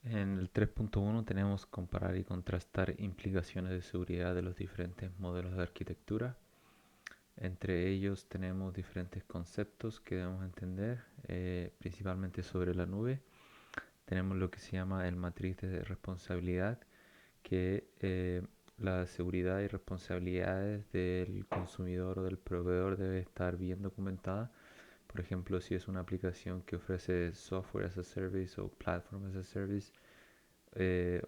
En el 3.1 tenemos comparar y contrastar implicaciones de seguridad de los diferentes modelos de arquitectura. Entre ellos tenemos diferentes conceptos que debemos entender, principalmente sobre la nube. Tenemos lo que se llama el matriz de responsabilidad, que la seguridad y responsabilidades del consumidor o del proveedor debe estar bien documentada. Por ejemplo, si es una aplicación que ofrece software as a service o platform as a service,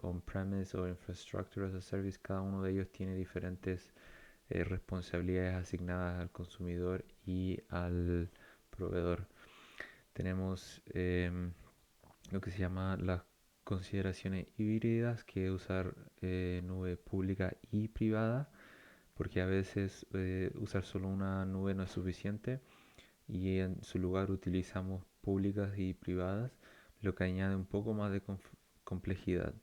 on-premise o infrastructure as a service, cada uno de ellos tiene diferentes responsabilidades asignadas al consumidor y al proveedor. Tenemos lo que se llama las consideraciones híbridas, que es usar nube pública y privada, porque a veces usar solo una nube no es suficiente y en su lugar utilizamos públicas y privadas, lo que añade un poco más de complejidad.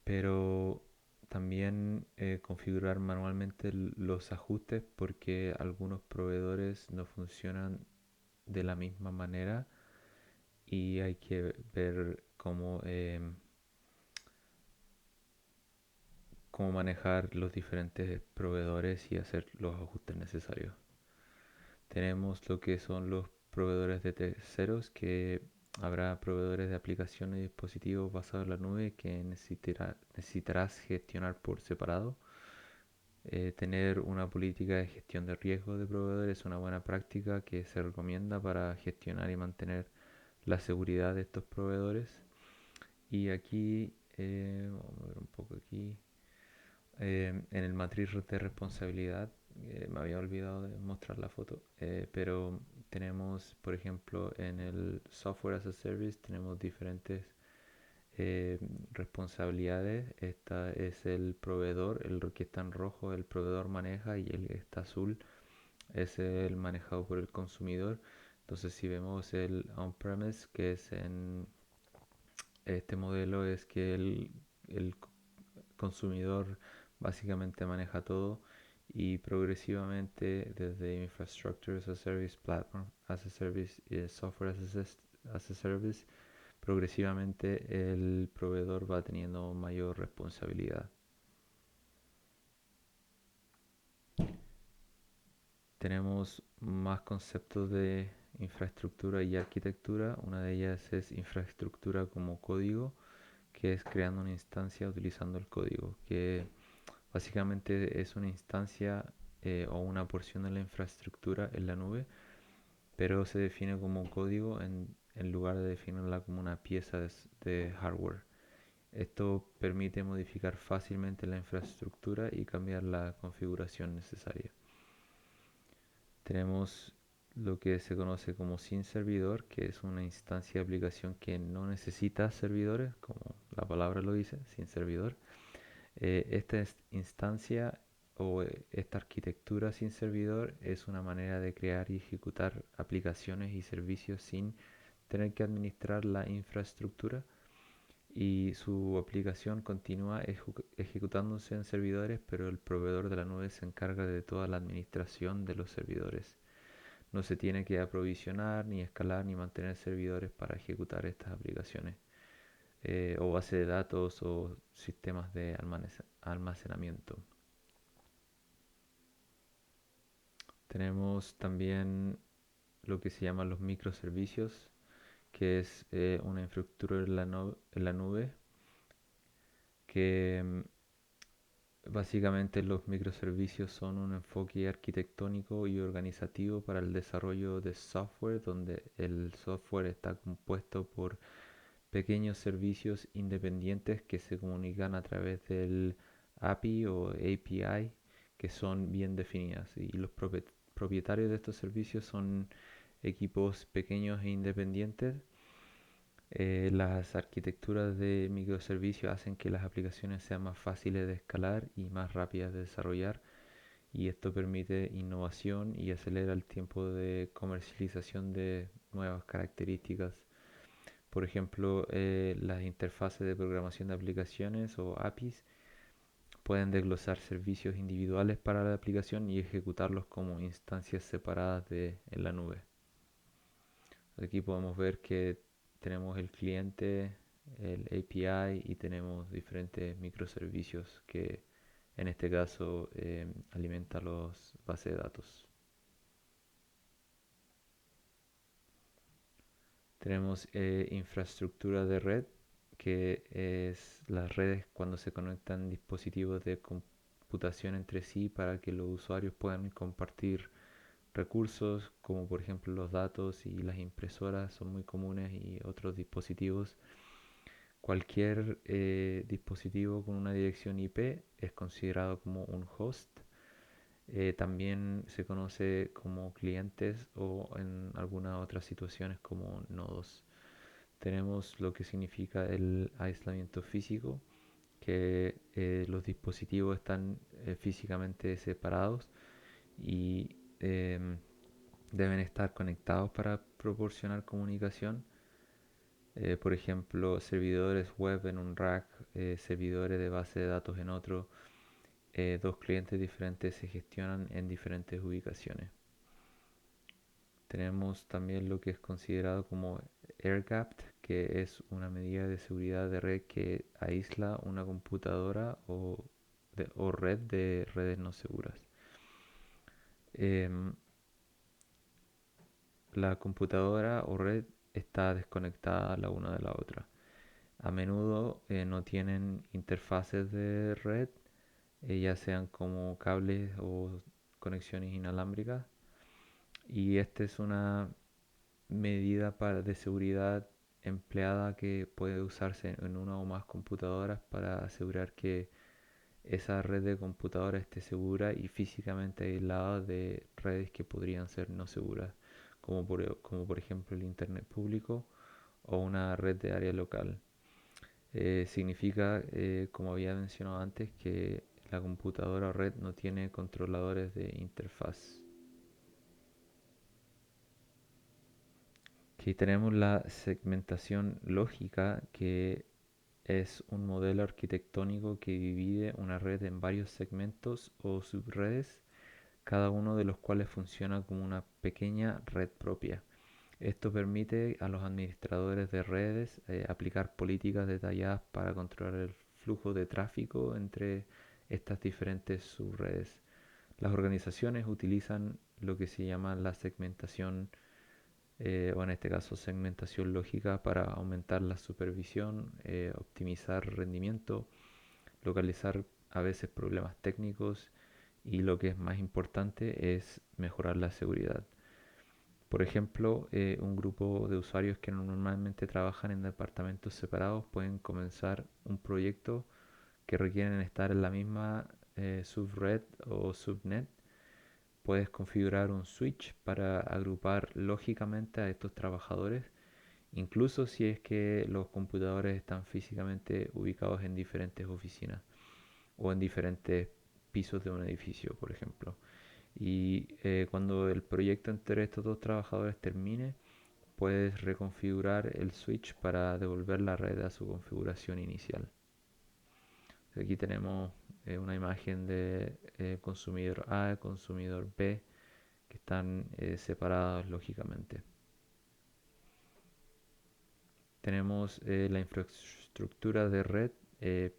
Pero también configurar manualmente los ajustes porque algunos proveedores no funcionan de la misma manera y hay que ver cómo manejar los diferentes proveedores y hacer los ajustes necesarios. Tenemos lo que son los proveedores de terceros, que habrá proveedores de aplicaciones y dispositivos basados en la nube que necesitarás gestionar por separado. Tener una política de gestión de riesgo de proveedores es una buena práctica que se recomienda para gestionar y mantener la seguridad de estos proveedores. Y aquí, vamos a ver un poco aquí, en el matriz de responsabilidad, me había olvidado de mostrar la foto, pero tenemos, por ejemplo, en el software as a service, tenemos diferentes eh, responsabilidades. Esta es el proveedor, el que está en rojo el proveedor maneja y el que está azul es el manejado por el consumidor. Entonces si vemos el on-premise, que es en este modelo, es que el consumidor básicamente maneja todo y progresivamente desde Infrastructure as a Service, Platform as a Service y Software as a Service, progresivamente el proveedor va teniendo mayor responsabilidad. Tenemos más conceptos de infraestructura y arquitectura. Una de ellas es infraestructura como código, que es creando una instancia utilizando el código, que básicamente es una instancia o una porción de la infraestructura en la nube, pero se define como código en lugar de definirla como una pieza de hardware. Esto permite modificar fácilmente la infraestructura y cambiar la configuración necesaria. Tenemos lo que se conoce como sin servidor, que es una instancia de aplicación que no necesita servidores, como la palabra lo dice, sin servidor. Esta instancia o esta arquitectura sin servidor es una manera de crear y ejecutar aplicaciones y servicios sin tener que administrar la infraestructura, y su aplicación continúa ejecutándose en servidores, pero el proveedor de la nube se encarga de toda la administración de los servidores. No se tiene que aprovisionar, ni escalar, ni mantener servidores para ejecutar estas aplicaciones, o base de datos o sistemas de almacenamiento. Tenemos también lo que se llaman los microservicios, que es una infraestructura en la nube que básicamente los microservicios son un enfoque arquitectónico y organizativo para el desarrollo de software, donde el software está compuesto por pequeños servicios independientes que se comunican a través del API o API, que son bien definidas. Y los propietarios de estos servicios son equipos pequeños e independientes. Las arquitecturas de microservicios hacen que las aplicaciones sean más fáciles de escalar y más rápidas de desarrollar, y esto permite innovación y acelera el tiempo de comercialización de nuevas características. Por ejemplo, las interfaces de programación de aplicaciones o APIs pueden desglosar servicios individuales para la aplicación y ejecutarlos como instancias separadas en la nube. Aquí podemos ver que tenemos el cliente, el API y tenemos diferentes microservicios que en este caso alimentan los bases de datos. Tenemos infraestructura de red, que es las redes cuando se conectan dispositivos de computación entre sí para que los usuarios puedan compartir recursos, como por ejemplo los datos y las impresoras son muy comunes y otros dispositivos. Cualquier dispositivo con una dirección IP es considerado como un host. También se conoce como clientes o en algunas otras situaciones como nodos. Tenemos lo que significa el aislamiento físico, que los dispositivos están físicamente separados y deben estar conectados para proporcionar comunicación. Por ejemplo, servidores web en un rack, servidores de base de datos en otro. Dos clientes diferentes se gestionan en diferentes ubicaciones. Tenemos también lo que es considerado como air-gapped, que es una medida de seguridad de red que aísla una computadora o red de redes no seguras. Em, la computadora o red está desconectada la una de la otra. A menudo no tienen interfaces de red, ya sean como cables o conexiones inalámbricas. Y esta es una medida de seguridad empleada que puede usarse en una o más computadoras para asegurar que esa red de computadoras esté segura y físicamente aislada de redes que podrían ser no seguras, como por ejemplo el Internet público o una red de área local. Significa, como había mencionado antes, que la computadora o red no tiene controladores de interfaz. Aquí tenemos la segmentación lógica, que es un modelo arquitectónico que divide una red en varios segmentos o subredes, cada uno de los cuales funciona como una pequeña red propia. Esto permite a los administradores de redes aplicar políticas detalladas para controlar el flujo de tráfico entre estas diferentes subredes. Las organizaciones utilizan lo que se llama la segmentación, o en este caso segmentación lógica, para aumentar la supervisión, optimizar rendimiento, localizar a veces problemas técnicos y lo que es más importante es mejorar la seguridad. Por ejemplo, un grupo de usuarios que normalmente trabajan en departamentos separados pueden comenzar un proyecto que requieren estar en la misma subred o subnet. Puedes configurar un switch para agrupar lógicamente a estos trabajadores, incluso si es que los computadores están físicamente ubicados en diferentes oficinas o en diferentes pisos de un edificio, por ejemplo. Y cuando el proyecto entre estos dos trabajadores termine, puedes reconfigurar el switch para devolver la red a su configuración inicial. Aquí tenemos una imagen de consumidor A y consumidor B que están separados lógicamente. Tenemos la infraestructura de red,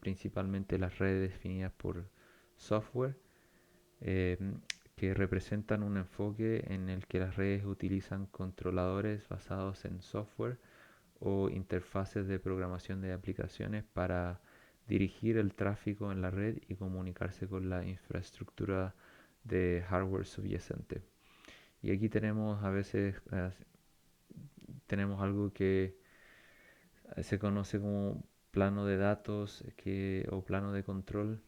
principalmente las redes definidas por software, eh, que representan un enfoque en el que las redes utilizan controladores basados en software o interfaces de programación de aplicaciones para dirigir el tráfico en la red y comunicarse con la infraestructura de hardware subyacente. Y aquí tenemos a veces tenemos algo que se conoce como plano de datos o plano de control,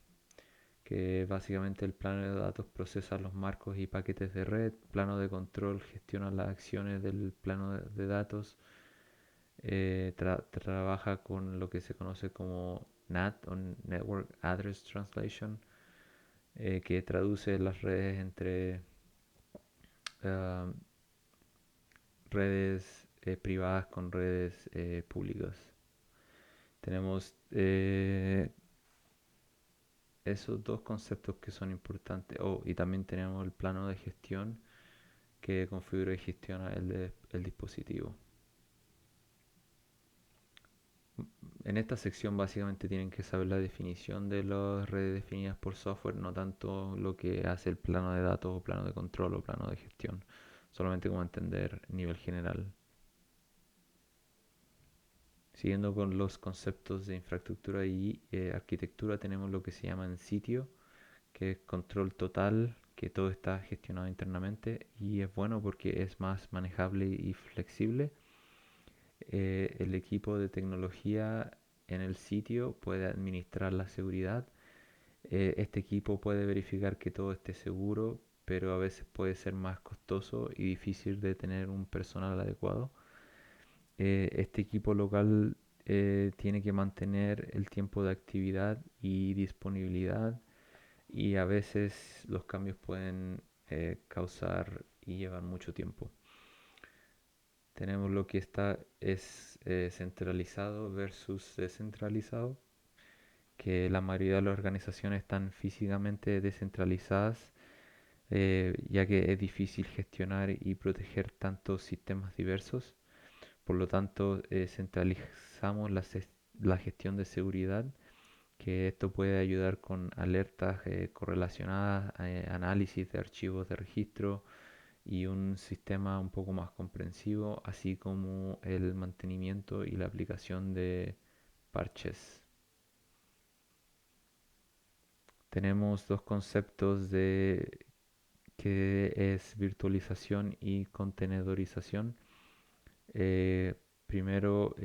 que básicamente el plano de datos procesa los marcos y paquetes de red, plano de control gestiona las acciones del plano de datos, trabaja con lo que se conoce como NAT o Network Address Translation, que traduce las redes entre uh, redes privadas con redes públicas. Tenemos esos dos conceptos que son importantes. Y también tenemos el plano de gestión que configura y gestiona el dispositivo. En esta sección básicamente tienen que saber la definición de las redes definidas por software, no tanto lo que hace el plano de datos o plano de control o plano de gestión, solamente como entender nivel general. Siguiendo con los conceptos de infraestructura y arquitectura, tenemos lo que se llama en sitio, que es control total, que todo está gestionado internamente y es bueno porque es más manejable y flexible. El equipo de tecnología en el sitio puede administrar la seguridad. Este equipo puede verificar que todo esté seguro, pero a veces puede ser más costoso y difícil de tener un personal adecuado. Este equipo local tiene que mantener el tiempo de actividad y disponibilidad, y a veces los cambios pueden causar y llevar mucho tiempo. Tenemos lo que está es centralizado versus descentralizado, que la mayoría de las organizaciones están físicamente descentralizadas, ya que es difícil gestionar y proteger tantos sistemas diversos. Por lo tanto, centralizamos la gestión de seguridad, que esto puede ayudar con alertas correlacionadas, análisis de archivos de registro y un sistema un poco más comprensivo, así como el mantenimiento y la aplicación de parches. Tenemos dos conceptos de que es virtualización y contenedorización. Eh, Primero,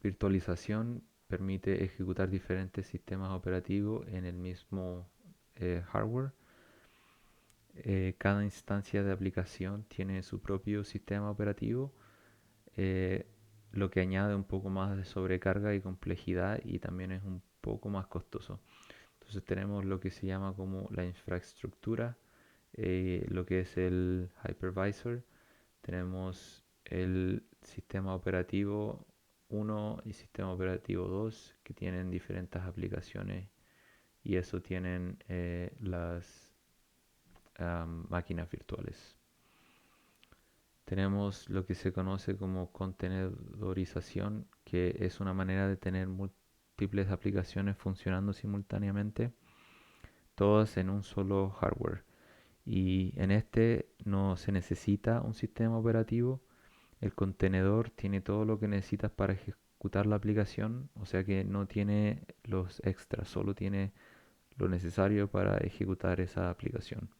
virtualización permite ejecutar diferentes sistemas operativos en el mismo hardware. Cada instancia de aplicación tiene su propio sistema operativo, eh, lo que añade un poco más de sobrecarga y complejidad, y también es un poco más costoso. Entonces tenemos lo que se llama como la infraestructura, lo que es el hypervisor. Tenemos el sistema operativo 1 y sistema operativo 2, que tienen diferentes aplicaciones, y eso tienen las máquinas virtuales. Tenemos lo que se conoce como contenedorización, que es una manera de tener múltiples aplicaciones funcionando simultáneamente, todas en un solo hardware. Y en este no se necesita un sistema operativo. El contenedor tiene todo lo que necesitas para ejecutar la aplicación, o sea que no tiene los extras, solo tiene lo necesario para ejecutar esa aplicación.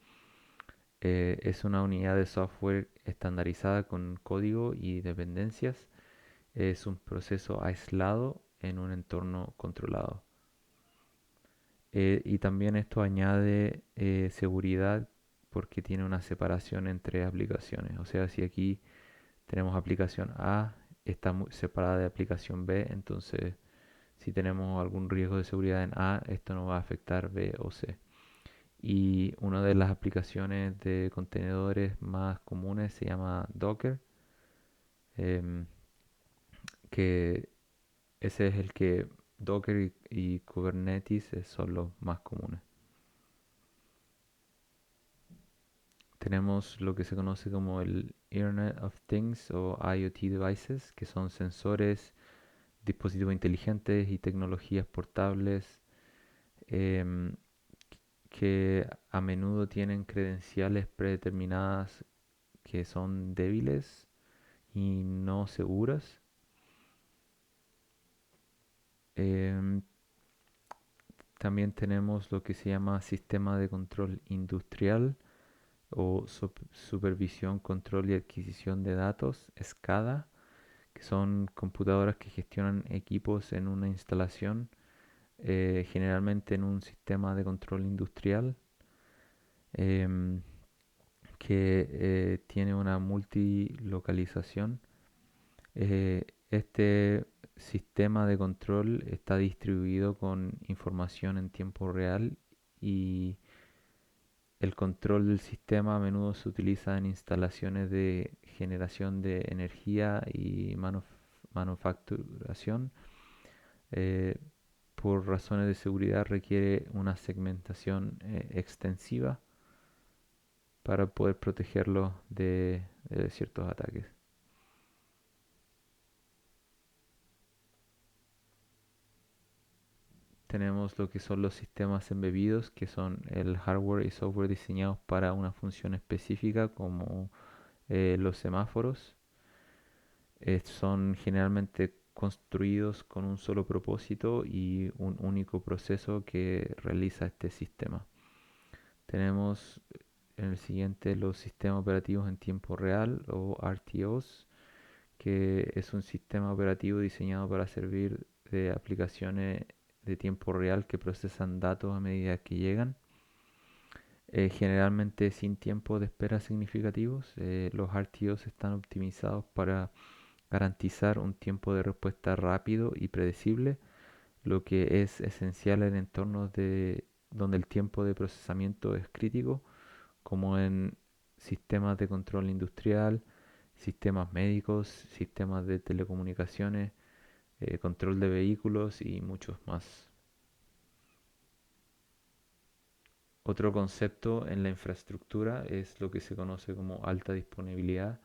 Es una unidad de software estandarizada con código y dependencias. Es un proceso aislado en un entorno controlado. Y también esto añade seguridad, porque tiene una separación entre aplicaciones. O sea, si aquí tenemos aplicación A, está separada de aplicación B, entonces si tenemos algún riesgo de seguridad en A, esto no va a afectar B o C. Y una de las aplicaciones de contenedores más comunes se llama Docker, em, que ese es el que Docker y Kubernetes son los más comunes. Tenemos lo que se conoce como el Internet of Things o IoT devices, que son sensores, dispositivos inteligentes y tecnologías portables, em, que a menudo tienen credenciales predeterminadas que son débiles y no seguras. Em, También tenemos lo que se llama sistema de control industrial o supervisión, control y adquisición de datos, SCADA, que son computadoras que gestionan equipos en una instalación, generalmente en un sistema de control industrial, em, que tiene una multilocalización. Este sistema de control está distribuido con información en tiempo real, y el control del sistema a menudo se utiliza en instalaciones de generación de energía y manufacturación. Eh, por razones de seguridad requiere una segmentación extensiva para poder protegerlos de ciertos ataques. tenemos lo que son los sistemas embebidos, que son el hardware y software diseñados para una función específica, como los semáforos. Son generalmente construidos con un solo propósito y un único proceso que realiza este sistema. Tenemos en el siguiente los sistemas operativos en tiempo real o RTOs, que es un sistema operativo diseñado para servir de aplicaciones de tiempo real que procesan datos a medida que llegan. Generalmente sin tiempo de espera significativos. Los RTOs están optimizados para garantizar un tiempo de respuesta rápido y predecible, lo que es esencial en entornos donde el tiempo de procesamiento es crítico, como en sistemas de control industrial, sistemas médicos, sistemas de telecomunicaciones, control de vehículos y muchos más. Otro concepto en la infraestructura es lo que se conoce como alta disponibilidad,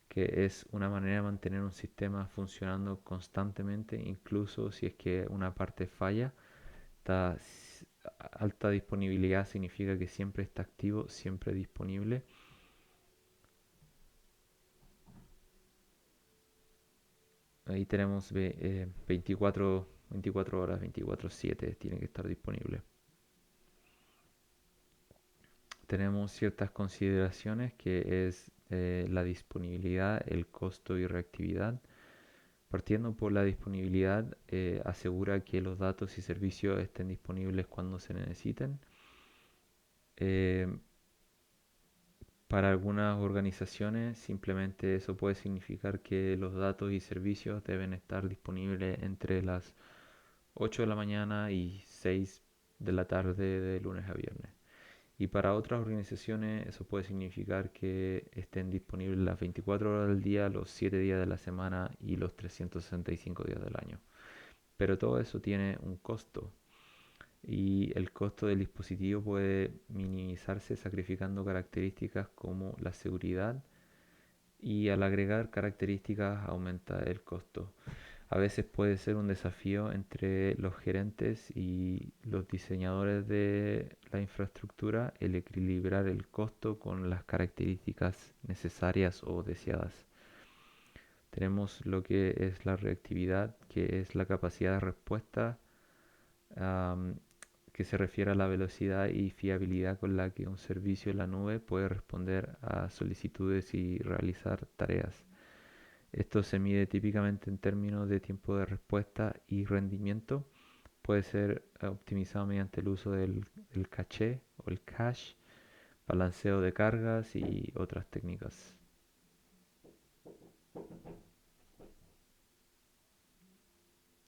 que es una manera de mantener un sistema funcionando constantemente, incluso si es que una parte falla. Esta alta disponibilidad significa que siempre está activo, siempre disponible. Ahí tenemos 24 horas, 24/7 tiene que estar disponible. Tenemos ciertas consideraciones que es la disponibilidad, el costo y reactividad. Partiendo por la disponibilidad, asegura que los datos y servicios estén disponibles cuando se necesiten. Eh, para algunas organizaciones, simplemente eso puede significar que los datos y servicios deben estar disponibles entre las 8 de la mañana y 6 de la tarde de lunes a viernes. Y para otras organizaciones eso puede significar que estén disponibles las 24 horas del día, los 7 días de la semana y los 365 días del año. Pero todo eso tiene un costo y el costo del dispositivo puede minimizarse sacrificando características como la seguridad, y al agregar características aumenta el costo. A veces puede ser un desafío entre los gerentes y los diseñadores de la infraestructura el equilibrar el costo con las características necesarias o deseadas. Tenemos lo que es la reactividad, que es la capacidad de respuesta, um, que se refiere a la velocidad y fiabilidad con la que un servicio en la nube puede responder a solicitudes y realizar tareas. Esto se mide típicamente en términos de tiempo de respuesta y rendimiento. Puede ser optimizado mediante el uso del caché o el cache, balanceo de cargas y otras técnicas.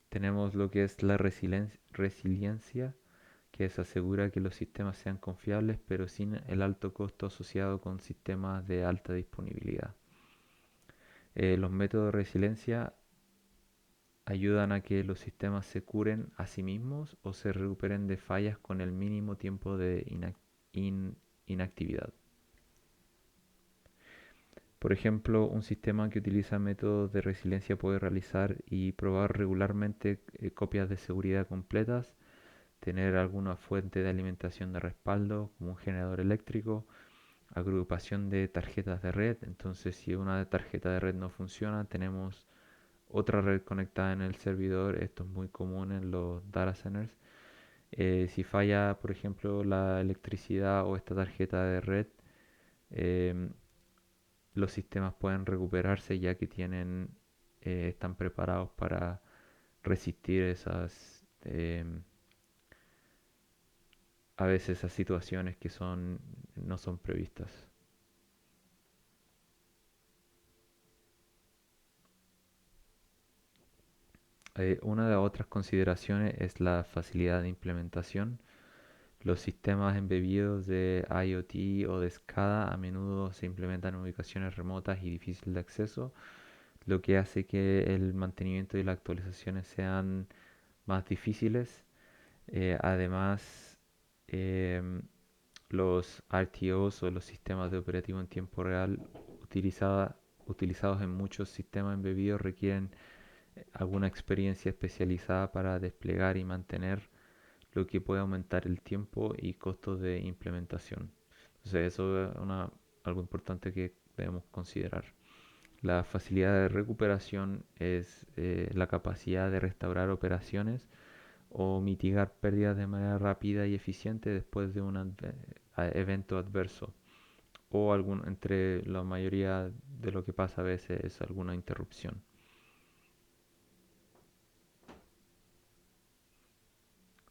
Tenemos lo que es la resiliencia, que se asegura que los sistemas sean confiables, pero sin el alto costo asociado con sistemas de alta disponibilidad. Los métodos de resiliencia ayudan a que los sistemas se curen a sí mismos o se recuperen de fallas con el mínimo tiempo de inactividad. Por ejemplo, un sistema que utiliza métodos de resiliencia puede realizar y probar regularmente copias de seguridad completas, tener alguna fuente de alimentación de respaldo, como un generador eléctrico, agrupación de tarjetas de red. Entonces, si una tarjeta de red no funciona, tenemos otra red conectada en el servidor. Esto es muy común en los data centers. Si falla, por ejemplo, la electricidad o esta tarjeta de red, eh, los sistemas pueden recuperarse ya que están preparados para resistir a veces esas situaciones que no son previstas. Una de las otras consideraciones es la facilidad de implementación. Los sistemas embebidos de IoT o de SCADA a menudo se implementan en ubicaciones remotas y difíciles de acceso, lo que hace que el mantenimiento y las actualizaciones sean más difíciles. Además, em, los RTOs o los sistemas de operativo en tiempo real utilizados en muchos sistemas embebidos requieren alguna experiencia especializada para desplegar y mantener. lo que puede aumentar el tiempo y costos de implementación. Entonces eso es algo importante que debemos considerar. La facilidad de recuperación es la capacidad de restaurar operaciones o mitigar pérdidas de manera rápida y eficiente después de un evento adverso o entre la mayoría de lo que pasa a veces es alguna interrupción.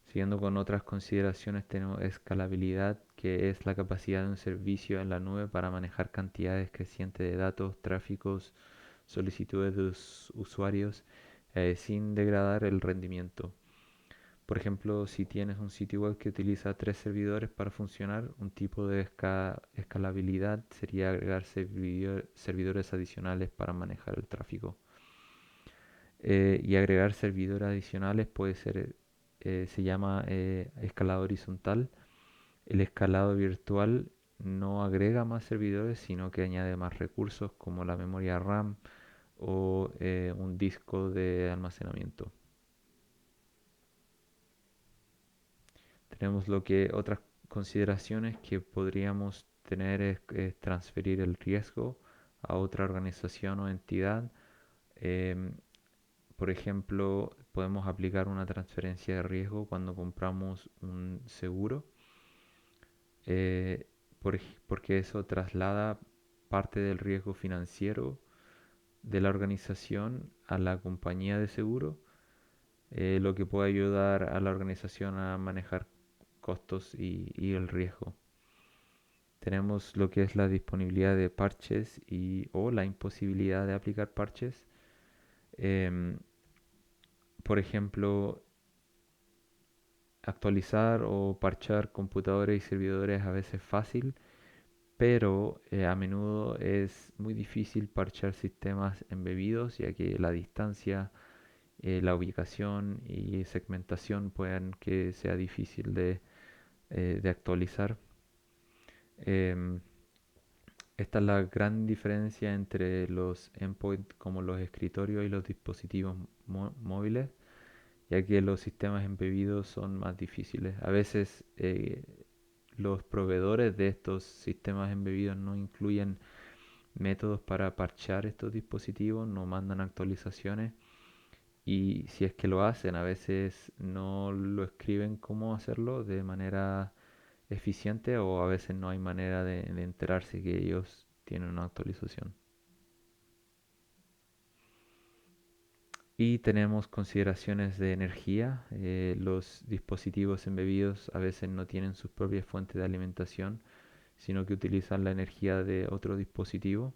Siguiendo con otras consideraciones tenemos escalabilidad, que es la capacidad de un servicio en la nube para manejar cantidades crecientes de datos, tráficos, solicitudes de usuarios sin degradar el rendimiento. Por ejemplo, si tienes un sitio web que utiliza 3 servidores para funcionar, un tipo de escalabilidad sería agregar servidores adicionales para manejar el tráfico. Y agregar servidores adicionales puede ser, se llama escalado horizontal. El escalado virtual no agrega más servidores, sino que añade más recursos como la memoria RAM o un disco de almacenamiento. Tenemos lo que otras consideraciones que podríamos tener es transferir el riesgo a otra organización o entidad. Em, por ejemplo, podemos aplicar una transferencia de riesgo cuando compramos un seguro, eh, porque eso traslada parte del riesgo financiero de la organización a la compañía de seguro, lo que puede ayudar a la organización a manejar costos y el riesgo. Tenemos lo que es la disponibilidad de parches o la imposibilidad de aplicar parches. Em, por ejemplo, actualizar o parchar computadores y servidores a veces es fácil, pero a menudo es muy difícil parchar sistemas embebidos, ya que la distancia, la ubicación y segmentación pueden que sea difícil de actualizar. Em, Esta es la gran diferencia entre los endpoints como los escritorios y los dispositivos móviles, ya que los sistemas embebidos son más difíciles. A veces los proveedores de estos sistemas embebidos no incluyen métodos para parchar estos dispositivos, no mandan actualizaciones y si es que lo hacen, a veces no lo escriben cómo hacerlo de manera eficiente o a veces no hay manera de enterarse que ellos tienen una actualización. Y tenemos consideraciones de energía. Los dispositivos embebidos a veces no tienen sus propias fuentes de alimentación, sino que utilizan la energía de otro dispositivo.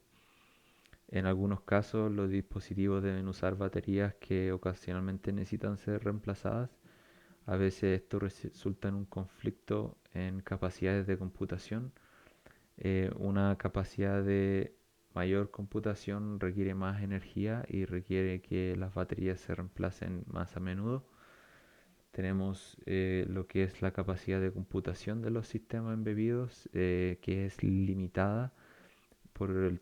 En algunos casos, los dispositivos deben usar baterías que ocasionalmente necesitan ser reemplazadas. A veces esto resulta en un conflicto en capacidades de computación. Una capacidad de mayor computación requiere más energía y requiere que las baterías se reemplacen más a menudo. Tenemos lo que es la capacidad de computación de los sistemas embebidos, que es limitada porque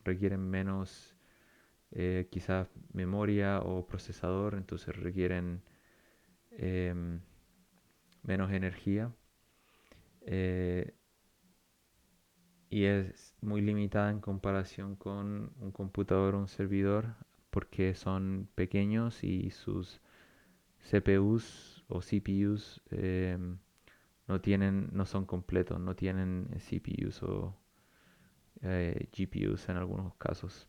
requieren menos quizás memoria o procesador, entonces requieren em, menos energía. eh, y es muy limitada en comparación con un computador o un servidor porque son pequeños y sus CPUs o CPUs no son completos, no tienen CPUs o GPUs en algunos casos.